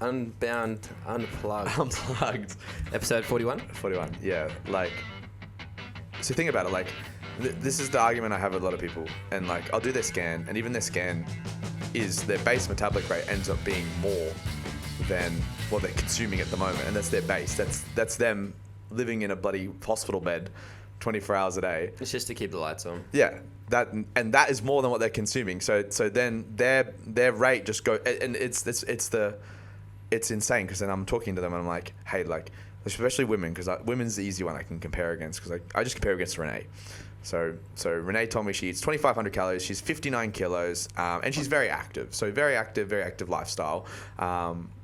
Unbound, Unplugged. Unplugged. Episode 41? 41, yeah. Like, so think about it, like, this is the argument I have with a lot of people. And, like, I'll do their scan, and even their scan is their base metabolic rate ends up being more than what they're consuming at the moment. And that's their base. That's them living in a bloody hospital bed 24 hours a day. It's just to keep the lights on. Yeah. That is more than what they're consuming. So then their rate just goes, and it's insane, because then I'm talking to them and I'm like, hey, like, especially women, because women's the easy one I can compare against, because I just compare against Renee. So Renee told me she eats 2,500 calories. She's 59 kilos, and she's very active. So very active lifestyle,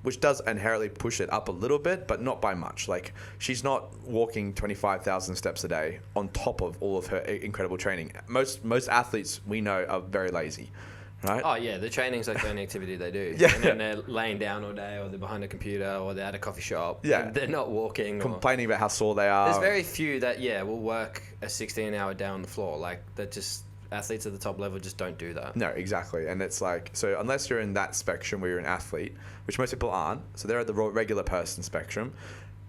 which does inherently push it up a little bit, but not by much. Like, she's not walking 25,000 steps a day on top of all of her incredible training. Most athletes we know are very lazy. Right? Oh, yeah, the training's like the only activity they do. Yeah. And then they're laying down all day, or they're behind a computer, or they're at a coffee shop. Yeah. They're not walking. Complaining about how sore they are. There's very few that, will work a 16-hour day on the floor. Like, that just, athletes at the top level just don't do that. No, exactly. And it's like, so unless you're in that spectrum where you're an athlete, which most people aren't, so they're at the regular person spectrum,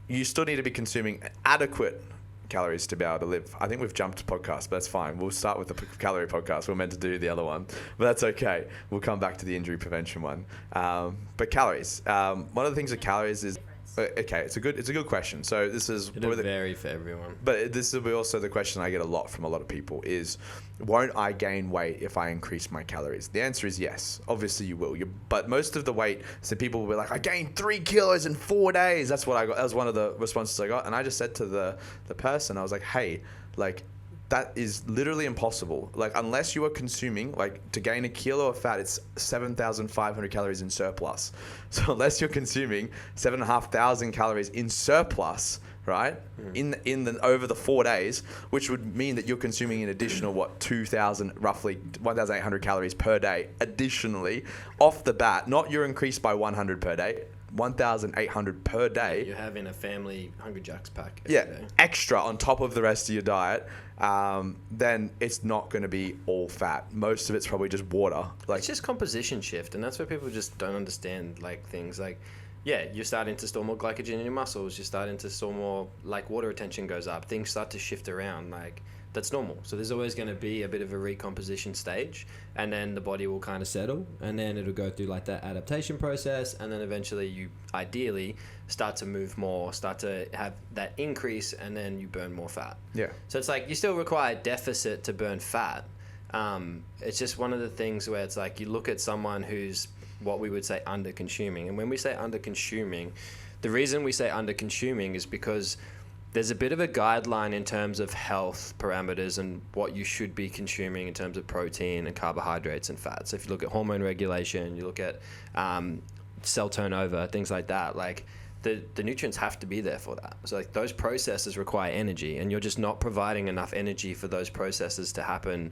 you still need to be consuming adequate calories to be able to live. I think we've jumped podcasts, but that's fine. We'll start with the calorie podcast. We're meant to do the other one, but that's okay. We'll come back to the injury prevention one. But calories. One of the things with calories is, okay, it's a good question. So this is It'll vary for everyone. But this will be also the question I get a lot from a lot of people is, won't I gain weight if I increase my calories? The answer is yes. Obviously you will. But most of the weight, so people will be like, I gained 3 kilos in 4 days. That's what I got. That was one of the responses I got. And I just said to the person, I was like, hey, like, that is literally impossible. Like, unless you are consuming, like, to gain a kilo of fat, it's 7,500 calories in surplus. So unless you're consuming 7,500 calories in surplus, right, in the over the 4 days, which would mean that you're consuming an additional, roughly 1,800 calories per day additionally off the bat, not your increase by 100 per day, 1,800 per day. You're having a family Hungry Jacks pack every day. Extra on top of the rest of your diet, then it's not going to be all fat. Most of it's probably just water. Like, it's just composition shift, and that's where people just don't understand, like, things like, you're starting to store more glycogen in your muscles, you're starting to store more, like, water retention goes up, things start to shift around, like, that's normal. So there's always going to be a bit of a recomposition stage, and then the body will kind of settle, and then it'll go through like that adaptation process, and then eventually you ideally start to move more, start to have that increase, and then you burn more fat. Yeah. So it's like you still require deficit to burn fat. It's just one of the things where it's like you look at someone who's what we would say under consuming, and when we say under consuming, the reason we say under consuming is because there's a bit of a guideline in terms of health parameters and what you should be consuming in terms of protein and carbohydrates and fats. So if you look at hormone regulation, you look at cell turnover, things like that, like the nutrients have to be there for that. So like those processes require energy, and you're just not providing enough energy for those processes to happen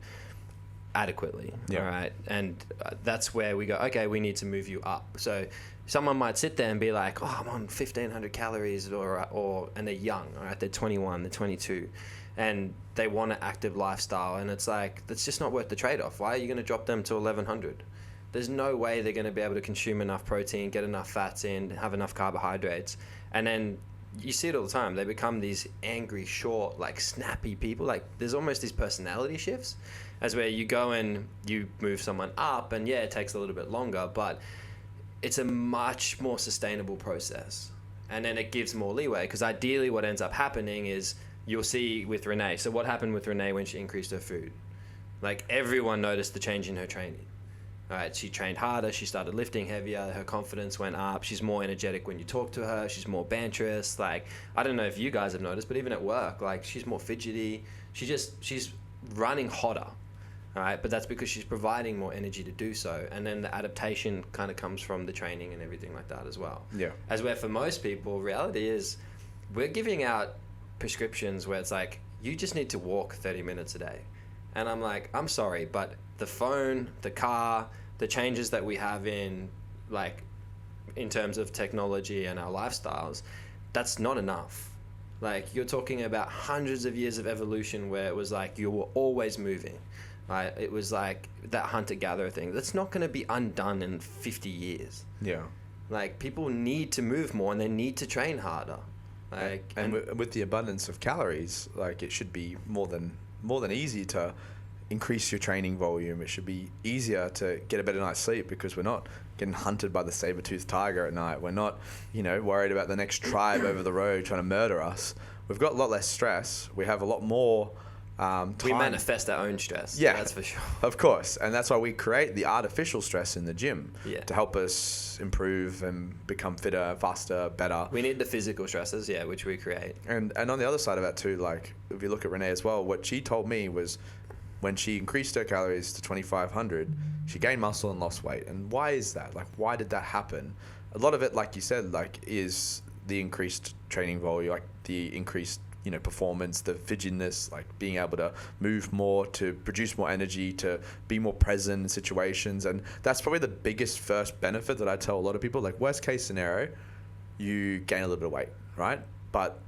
adequately. Yeah. All right. And that's where we go, okay, we need to move you up. So someone might sit there and be like, oh, I'm on 1,500 calories, and they're young, all right? They're 21, they're 22, and they want an active lifestyle. And it's like, that's just not worth the trade-off. Why are you going to drop them to 1,100? There's no way they're going to be able to consume enough protein, get enough fats in, have enough carbohydrates. And then you see it all the time. They become these angry, short, like snappy people. Like there's almost these personality shifts as where you go and you move someone up, and it takes a little bit longer, but it's a much more sustainable process. And then it gives more leeway, because ideally what ends up happening is you'll see with Renee. So what happened with Renee when she increased her food? Like everyone noticed the change in her training. All right, she trained harder, she started lifting heavier, her confidence went up, she's more energetic when you talk to her, she's more banterous. Like, I don't know if you guys have noticed, but even at work, like she's more fidgety, she's running hotter. All right, but that's because she's providing more energy to do so. And then the adaptation kind of comes from the training and everything like that as well. Yeah. As where for most people, reality is we're giving out prescriptions where it's like, you just need to walk 30 minutes a day. And I'm like, I'm sorry, but the phone, the car, the changes that we have in terms of technology and our lifestyles, that's not enough. Like, you're talking about hundreds of years of evolution where it was like you were always moving. Right? It was like that hunter-gatherer thing. That's not going to be undone in 50 years. Yeah. Like, people need to move more and they need to train harder. Like, and with the abundance of calories, like, it should be more than easy to increase your training volume. It should be easier to get a better night's sleep because we're not getting hunted by the saber-toothed tiger at night. We're not, worried about the next tribe over the road trying to murder us. We've got a lot less stress. We have a lot more time. We manifest our own stress. Yeah, that's for sure. Of course. And that's why we create the artificial stress in the gym to help us improve and become fitter, faster, better. We need the physical stresses, which we create. And on the other side of that too, like, if you look at Renee as well, what she told me was when she increased her calories to 2,500, she gained muscle and lost weight. And why is that? Like, why did that happen? A lot of it, like you said, like, is the increased training volume, like the increased performance, the fidgetiness, like being able to move more, to produce more energy, to be more present in situations. And that's probably the biggest first benefit that I tell a lot of people. Like, worst case scenario, you gain a little bit of weight, right? But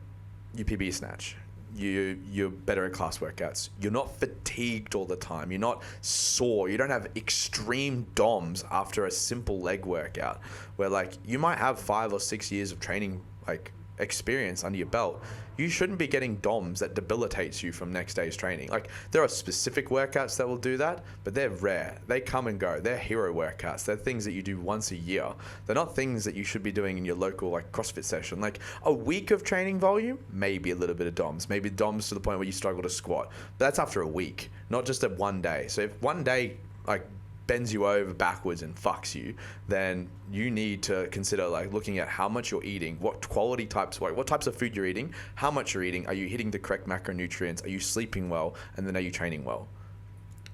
you PB snatch. You're better at class workouts. You're not fatigued all the time. You're not sore. You don't have extreme DOMs after a simple leg workout where, like, you might have 5 or 6 years of training, like, experience under your belt. You shouldn't be getting DOMs that debilitates you from next day's training. Like, there are specific workouts that will do that, but they're rare. They come and go. They're hero workouts. They're things that you do once a year. They're not things that you should be doing in your local, like, CrossFit session. Like, a week of training volume, maybe a little bit of DOMs. Maybe DOMs to the point where you struggle to squat. But that's after a week, not just at one day. So if one day, like, bends you over backwards and fucks you, then you need to consider, like, looking at how much you're eating, what types of food you're eating, how much you're eating, are you hitting the correct macronutrients, are you sleeping well, and then are you training well?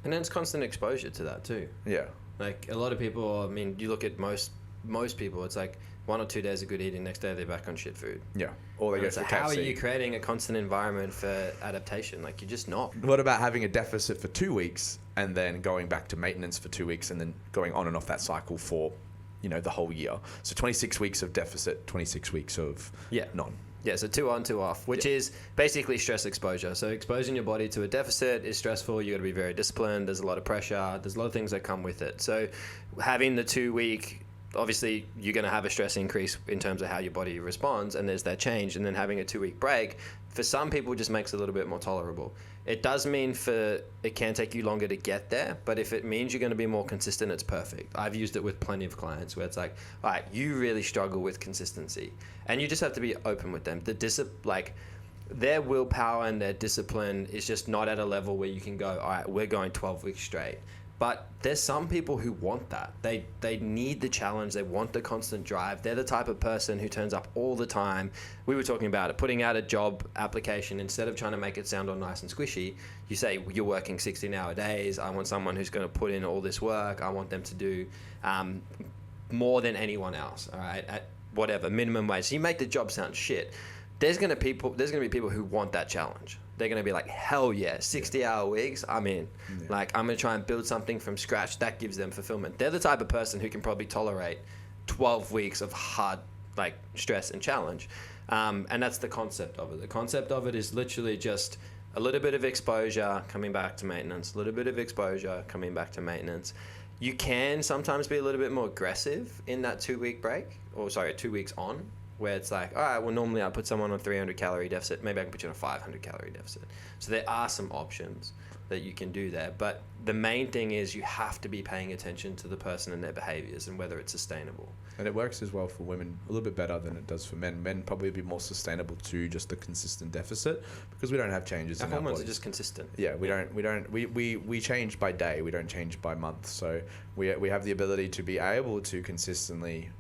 And then it's constant exposure to that too. Yeah. Like, a lot of people, I mean, you look at most people, it's like 1 or 2 days of good eating, next day they're back on shit food. Yeah. Or they go to KFC. How are you creating a constant environment for adaptation? Like, you're just not. What about having a deficit for 2 weeks and then going back to maintenance for 2 weeks and then going on and off that cycle for, the whole year? So 26 weeks of deficit, 26 weeks of non. Yeah, so 2 on, 2 off, which is basically stress exposure. So exposing your body to a deficit is stressful. You got to be very disciplined. There's a lot of pressure. There's a lot of things that come with it. So having the 2 week, obviously you're going to have a stress increase in terms of how your body responds, and there's that change. And then having a 2 week break, for some people, just makes it a little bit more tolerable. It does mean it can take you longer to get there, but if it means you're going to be more consistent, it's perfect. I've used it with plenty of clients where it's like, all right, you really struggle with consistency, and you just have to be open with them. Their willpower and their discipline is just not at a level where you can go, all right, we're going 12 weeks straight. But there's some people who want that. They need the challenge. They want the constant drive. They're the type of person who turns up all the time. We were talking about it, putting out a job application. Instead of trying to make it sound all nice and squishy, you say, you're working 16-hour days. I want someone who's going to put in all this work. I want them to do more than anyone else, all right, at whatever, minimum wage. So you make the job sound shit. There's going to be people who want that challenge. They're going to be like, hell yeah, 60-hour weeks, I'm in. Yeah. Like, I'm going to try and build something from scratch. That gives them fulfillment. They're the type of person who can probably tolerate 12 weeks of hard, like, stress and challenge. And that's the concept of it. The concept of it is literally just a little bit of exposure, coming back to maintenance, a little bit of exposure, coming back to maintenance. You can sometimes be a little bit more aggressive in that 2 week break, 2 weeks on, where it's like, all right, well, normally I put someone on 300 calorie deficit. Maybe I can put you on a 500 calorie deficit. So there are some options that you can do there. But the main thing is you have to be paying attention to the person and their behaviors and whether it's sustainable. And it works as well for women a little bit better than it does for men. Men probably be more sustainable to just the consistent deficit because we don't have changes in our hormones bodies. Are just consistent. Yeah, we change by day. We don't change by month. So we have the ability to be able to consistently,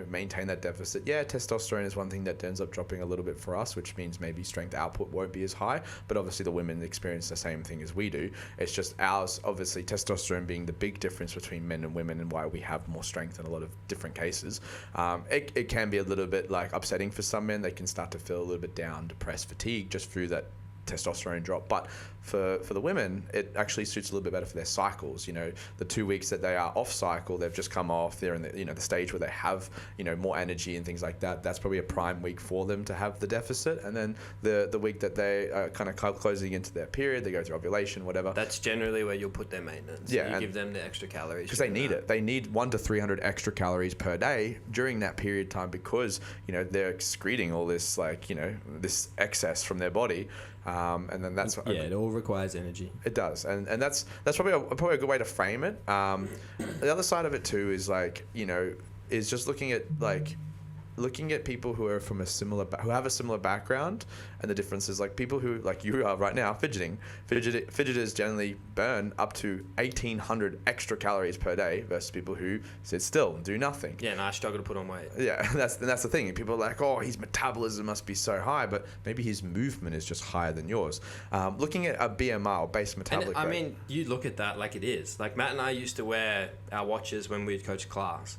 maintain that deficit. Yeah, testosterone is one thing that ends up dropping a little bit for us, which means maybe strength output won't be as high. But obviously the women experience the same thing as we do. It's just ours, obviously testosterone being the big difference between men and women and why we have more strength in a lot of different cases. It can be a little bit like upsetting for some men. They can start to feel a little bit down, depressed, fatigued just through that testosterone drop. But for the women, it actually suits a little bit better for their cycles. The 2 weeks that they are off cycle, they've just come off. They're in the stage where they have more energy and things like that. That's probably a prime week for them to have the deficit. And then the week that they are kind of closing into their period, they go through ovulation, whatever. That's generally where you'll put their maintenance. Yeah, you give them the extra calories because they need it. They need 100 to 300 extra calories per day during that period of time because they're excreting all this this excess from their body. And then that's it all requires energy. It does, and that's probably a good way to frame it. The other side of it too is is just looking at people who are from who have a similar background, and the differences, like people who, like you are right now, fidgeters generally burn up to 1,800 extra calories per day versus people who sit still and do nothing. Yeah, and I struggle to put on weight. Yeah, that's the thing. People are like, oh, his metabolism must be so high, but maybe his movement is just higher than yours. Looking at a BMR, or base metabolic rate. I mean, you look at that like it is. Like Matt and I used to wear our watches when we'd coach class.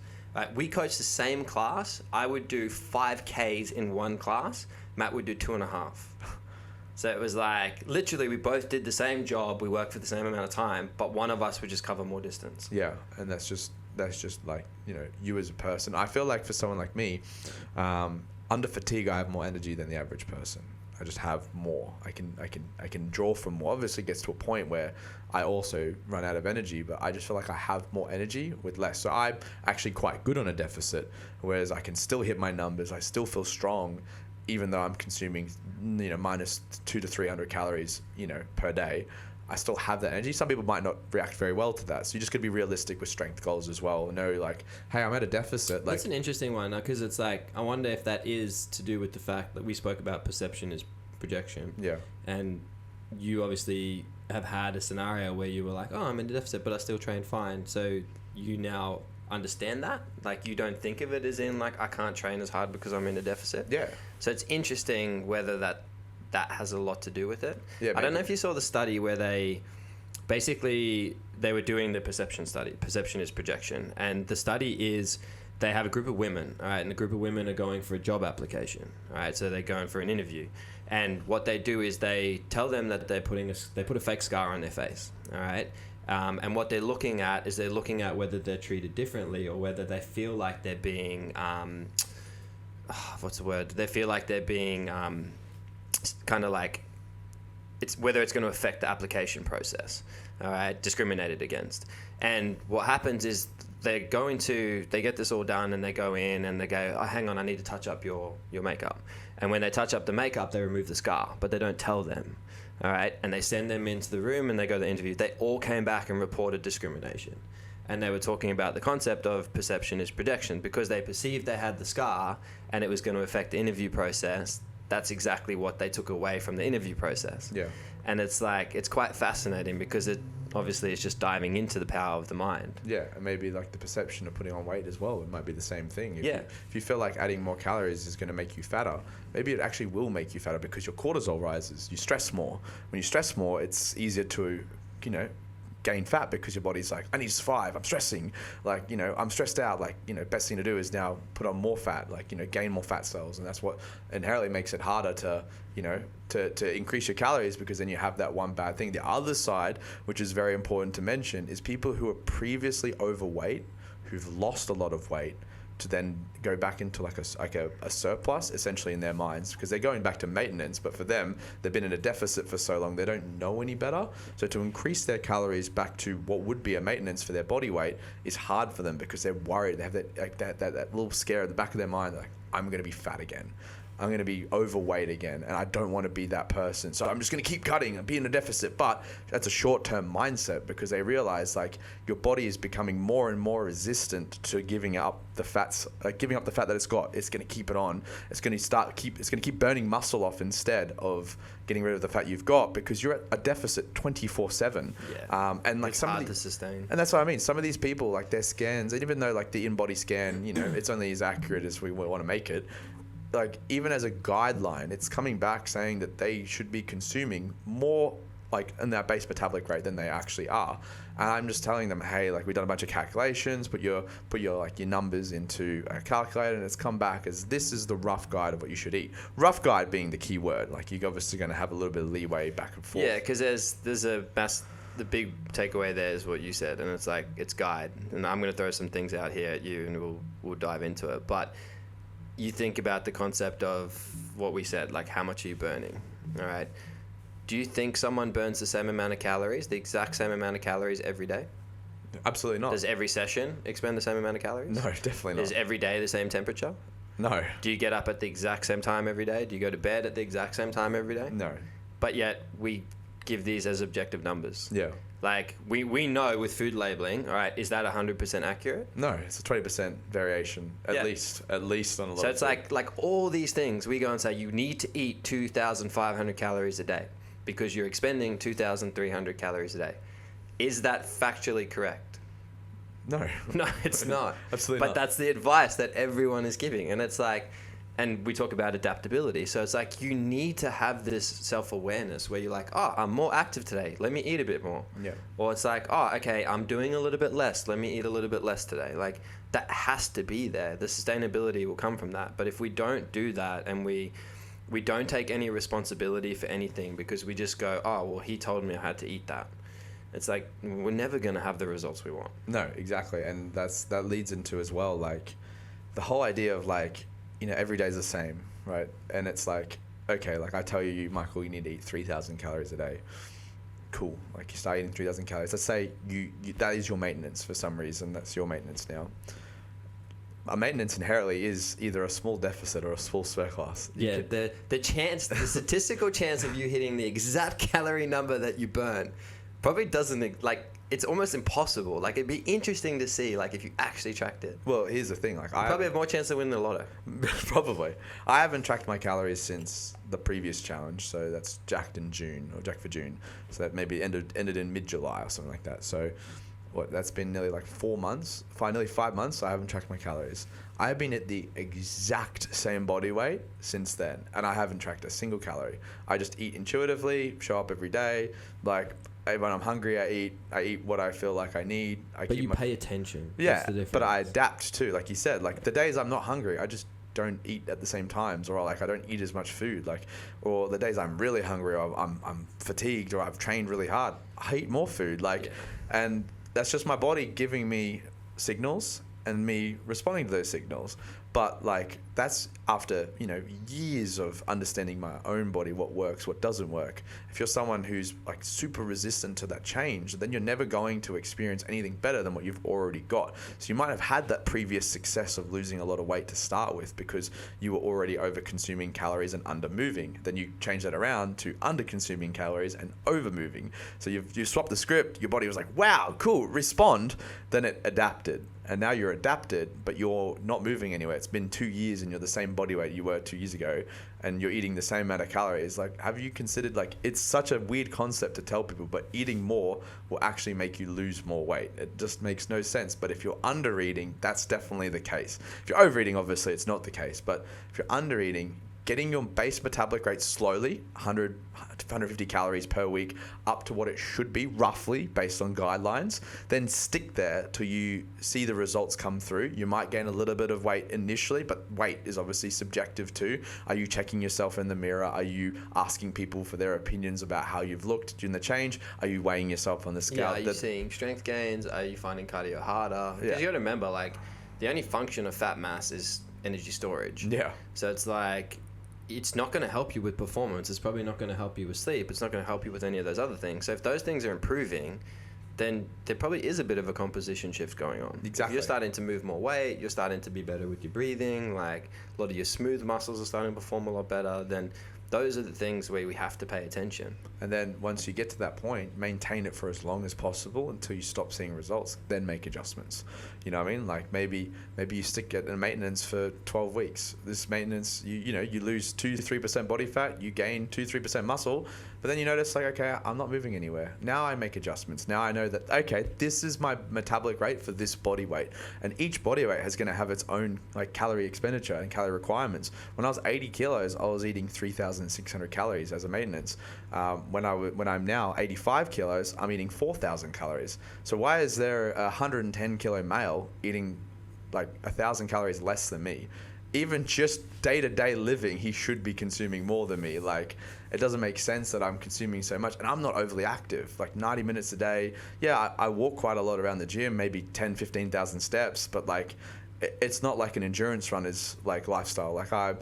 We coached the same class. I would do 5Ks in one class. Matt would do 2.5. So it was like, literally, we both did the same job. We worked for the same amount of time, but one of us would just cover more distance. Yeah, and that's just like, you as a person. I feel like for someone like me, under fatigue, I have more energy than the average person. I just have more. I can draw from more. Obviously, it gets to a point where I also run out of energy, but I just feel like I have more energy with less. So I'm actually quite good on a deficit, whereas I can still hit my numbers. I still feel strong, even though I'm consuming, minus 200 to 300 calories, per day. I still have that energy. Some people might not react very well to that. So you just got to be realistic with strength goals as well. Know, like, hey, I'm at a deficit. That's an interesting one, because it's like, I wonder if that is to do with the fact that we spoke about perception is projection. Yeah. And you obviously have had a scenario where you were like, oh, I'm in a deficit, but I still train fine. So you now understand that? Like, you don't think of it as in, like, I can't train as hard because I'm in a deficit? Yeah. So it's interesting whether that has a lot to do with it. Yeah, I don't know if you saw the study where they were doing the perception study. Perception is projection. And the study is, they have a group of women, all right, and the group of women are going for a job application, all right, so they're going for an interview. And what they do is they tell them that they put a fake scar on their face, all right? And what they're looking at is whether they're treated differently or whether they feel like they're being, They feel like they're being kind of like, whether it's going to affect the application process, all right, discriminated against. And what happens is they get this all done and they go in and they go, oh, hang on, I need to touch up your makeup. And when they touch up the makeup, they remove the scar, but they don't tell them, all right? And they send them into the room and they go to the interview. They all came back and reported discrimination. And they were talking about the concept of perception is projection, because they perceived they had the scar and it was going to affect the interview process. That's exactly what they took away from the interview process. Yeah. And it's like, it's quite fascinating because it obviously is just diving into the power of the mind. Yeah, and maybe like the perception of putting on weight as well. It might be the same thing. If you feel like adding more calories is going to make you fatter, maybe it actually will make you fatter because your cortisol rises. You stress more. When you stress more, it's easier to, gain fat because your body's like, I need to survive. I'm stressing. Like, I'm stressed out. Like, best thing to do is now put on more fat, like, gain more fat cells. And that's what inherently makes it harder to, to increase your calories, because then you have that one bad thing. The other side, which is very important to mention, is people who are previously overweight, who've lost a lot of weight, to then go back into like a surplus essentially in their minds, because they're going back to maintenance, but for them, they've been in a deficit for so long they don't know any better. So to increase their calories back to what would be a maintenance for their body weight is hard for them, because they're worried. They have that little scare at the back of their mind, like, I'm going to be fat again. I'm going to be overweight again, and I don't want to be that person. So I'm just going to keep cutting and be in a deficit. But that's a short-term mindset, because they realize, like, your body is becoming more and more resistant to giving up the fats, giving up the fat that it's got. It's going to keep it on. It's going to keep burning muscle off instead of getting rid of the fat you've got, because you're at a deficit 24/7. Yeah. And like, it's hard to sustain. And that's what I mean. Some of these people, like, their scans, even though like the in-body scan, it's only as accurate as we want to make it. Like, even as a guideline, it's coming back saying that they should be consuming more like in their base metabolic rate than they actually are. And I'm just telling them, hey, like we've done a bunch of calculations, put your like your numbers into a calculator, and it's come back as this is the rough guide of what you should eat. Rough guide being the key word. Like you're obviously going to have a little bit of leeway back and forth. Yeah, because there's the big takeaway there is what you said, and it's like it's guide. And I'm going to throw some things out here at you, and we'll dive into it. But you think about the concept of what we said, like how much are you burning? All right. Do you think someone burns the same amount of calories, the exact same amount of calories every day? Absolutely not. Does every session expend the same amount of calories? No, definitely not. Is every day the same temperature? No. Do you get up at the exact same time every day? Do you go to bed at the exact same time every day? No. But yet we give these as objective numbers. Yeah. Like we know with food labeling, all right, is that 100% accurate? No, it's a 20% variation at least on a lot. So it's like all these things we go and say you need to eat 2,500 calories a day because you're expending 2,300 calories a day. Is that factually correct? No. No, it's not. Absolutely not. But that's the advice that everyone is giving, and it's like. And we talk about adaptability. So it's like you need to have this self-awareness where you're like, oh, I'm more active today. Let me eat a bit more. Yeah. Or it's like, oh, okay, I'm doing a little bit less. Let me eat a little bit less today. Like that has to be there. The sustainability will come from that. But if we don't do that and we don't take any responsibility for anything because we just go, oh, well, he told me I had to eat that. It's like we're never going to have the results we want. No, exactly. And that leads into as well, like the whole idea of like, you know, every day's the same, right? And it's like, okay, like I tell you, Michael, you need to eat 3,000 calories a day. Cool. Like you start eating 3,000 calories. Let's say you that is your maintenance for some reason. That's your maintenance now. A maintenance inherently is either a small deficit or a small surplus. The statistical chance of you hitting the exact calorie number that you burn probably doesn't, like, it's almost impossible. Like, it'd be interesting to see, like, if you actually tracked it. Well, here's the thing. Like, I probably have more chance of winning the lotto. Probably. I haven't tracked my calories since the previous challenge. So that's Jacked in June, or Jack for June. So that maybe ended in mid-July or something like that. So that's been nearly like 4 months, nearly 5 months. I haven't tracked my calories. I have been at the exact same body weight since then, and I haven't tracked a single calorie. I just eat intuitively, show up every day. Like, when I'm hungry, I eat what I feel like I need. But you pay attention. Yeah, that's the difference. But I adapt too. Like you said, like the days I'm not hungry, I just don't eat at the same times, or like I don't eat as much food. Like, or the days I'm really hungry, or I'm fatigued, or I've trained really hard, I eat more food. Like, and that's just my body giving me signals and me responding to those signals. But like that's after, you know, years of understanding my own body, what works, what doesn't work. If you're someone who's like super resistant to that change, then you're never going to experience anything better than what you've already got. So you might have had that previous success of losing a lot of weight to start with because you were already over consuming calories and under moving. Then you change that around to under consuming calories and over moving. So you swapped the script, your body was like, wow, cool, respond. Then it adapted. And now you're adapted, but you're not moving anywhere. It's been 2 years and you're the same body weight you were 2 years ago, and you're eating the same amount of calories. Like, have you considered, like, it's such a weird concept to tell people, but eating more will actually make you lose more weight. It just makes no sense. But if you're under eating, that's definitely the case. If you're overeating, obviously it's not the case. But if you're under eating, getting your base metabolic rate slowly, 100 to 150 calories per week, up to what it should be roughly based on guidelines, then stick there till you see the results come through. You might gain a little bit of weight initially, but weight is obviously subjective too. Are you checking yourself in the mirror? Are you asking people for their opinions about how you've looked during the change? Are you weighing yourself on the scale? Yeah, are you seeing strength gains? Are you finding cardio harder? Because you got to remember, like, the only function of fat mass is energy storage. Yeah. So it's like, it's not going to help you with performance. It's probably not going to help you with sleep. It's not going to help you with any of those other things. So if those things are improving, then there probably is a bit of a composition shift going on. Exactly. If you're starting to move more weight, you're starting to be better with your breathing, like a lot of your smooth muscles are starting to perform a lot better, then those are the things where we have to pay attention. And then once you get to that point, maintain it for as long as possible until you stop seeing results, then make adjustments. You know what I mean? Like maybe you stick at a maintenance for 12 weeks. This maintenance, you lose 2-3% body fat, you gain 2-3% muscle, but then you notice like, okay, I'm not moving anywhere. Now I make adjustments. Now I know that, okay, this is my metabolic rate for this body weight. And each body weight is going to have its own like calorie expenditure and calorie requirements. When I was 80 kilos, I was eating 3,000 2,600 calories as a maintenance. When I'm now 85 kilos, I'm eating 4,000 calories. So why is there a 110 kilo male eating like 1,000 calories less than me? Even just day-to-day living, he should be consuming more than me. Like, it doesn't make sense that I'm consuming so much, and I'm not overly active, like 90 minutes a day. Yeah, I walk quite a lot around the gym, maybe 10,000-15,000 steps, but like, it's not like an endurance runner's like lifestyle. Like I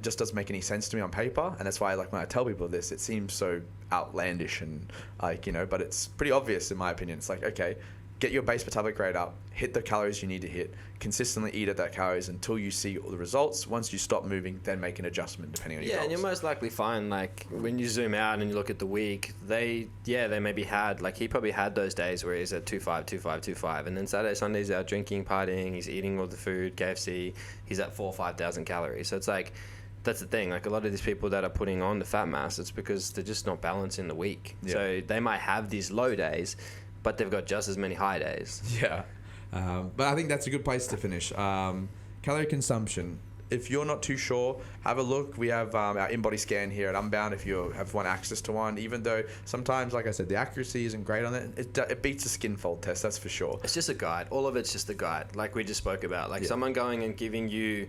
just doesn't make any sense to me on paper, and that's why like when I tell people this, it seems so outlandish and like, you know, but it's pretty obvious in my opinion. It's like, okay, get your base metabolic rate up, hit the calories you need to hit, consistently eat at that calories until you see all the results. Once you stop moving, then make an adjustment depending on your goals. And you're most likely fine. Like when you zoom out and you look at the week, they maybe had, like he probably had those days where he's at 2.5, and then Saturday, Sunday he's out drinking, partying, he's eating all the food, KFC, he's at 4,000 or 5,000 calories. So it's like, that's the thing. Like a lot of these people that are putting on the fat mass, it's because they're just not balanced in the week. Yeah. So they might have these low days, but they've got just as many high days. Yeah. But I think that's a good place to finish. Calorie consumption. If you're not too sure, have a look. We have our in-body scan here at Unbound if you have access to one, even though sometimes, like I said, the accuracy isn't great on it. It beats a skin fold test, that's for sure. It's just a guide. All of it's just a guide, like we just spoke about. Like someone going and giving you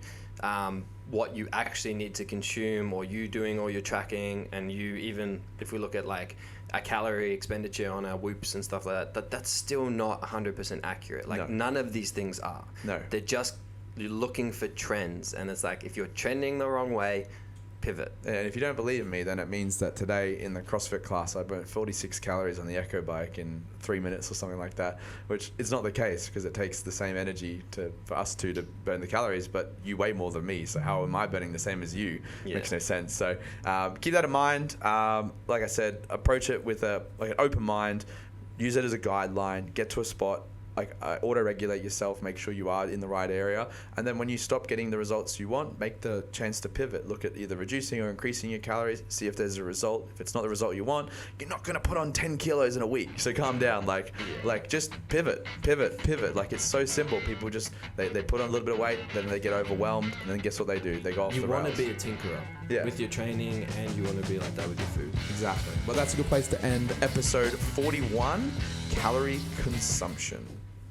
what you actually need to consume, or you doing all your tracking, and you even, if we look at like a calorie expenditure on our whoops and stuff like that, that's still not 100% accurate. Like none of these things are. No. They're just, you're looking for trends, and it's like if you're trending the wrong way, pivot. And if you don't believe me, then it means that today in the CrossFit class I burnt 46 calories on the Echo bike in 3 minutes or something like that, which is not the case because it takes the same energy for us two to burn the calories, but you weigh more than me, so how am I burning the same as you? Makes no sense. So keep that in mind. Like I said, approach it with an open mind, use it as a guideline, get to a spot, like auto-regulate yourself, make sure you are in the right area, and then when you stop getting the results you want, make the chance to pivot. Look at either reducing or increasing your calories, see if there's a result. If it's not the result you want, you're not going to put on 10 kilos in a week, so calm down. Like just pivot. Like it's so simple. People just they put on a little bit of weight, then they get overwhelmed, and then guess what they do? They go off the rails. You want to be a tinkerer with your training, and you want to be like that with your food. Exactly. Well, that's a good place to end episode 41, Calorie Consumption.